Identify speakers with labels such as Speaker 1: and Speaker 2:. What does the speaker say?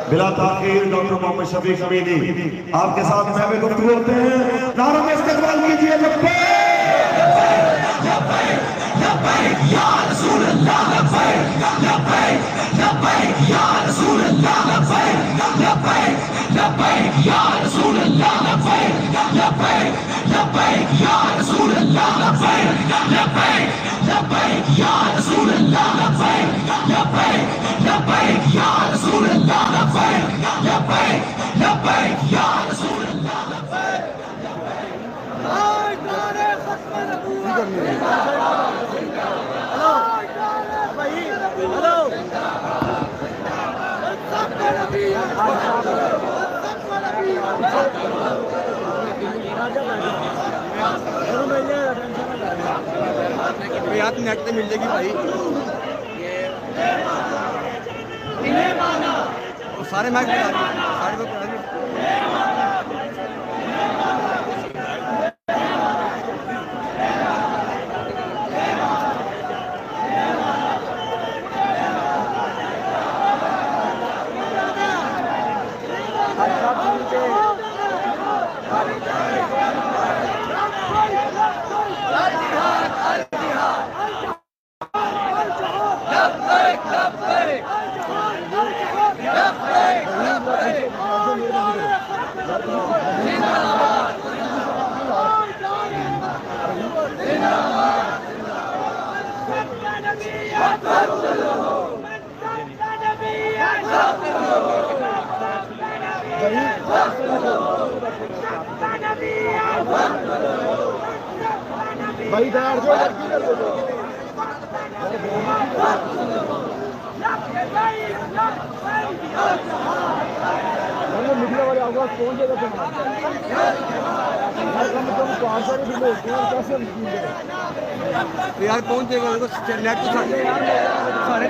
Speaker 1: बिला ताखीर डॉक्टर मोहम्मद शफीक हमीदी आपके साथ मैं भी गुफ्तगू होते हैं। नारों में इस्तेमाल कीजिए
Speaker 2: नेट पे मिल जाएगी भाई। सारे मैच भाई बैठ जाओ। मीडिया वाले आवाज पहुंचेगा यार पहुंचेगा नेट तो सारे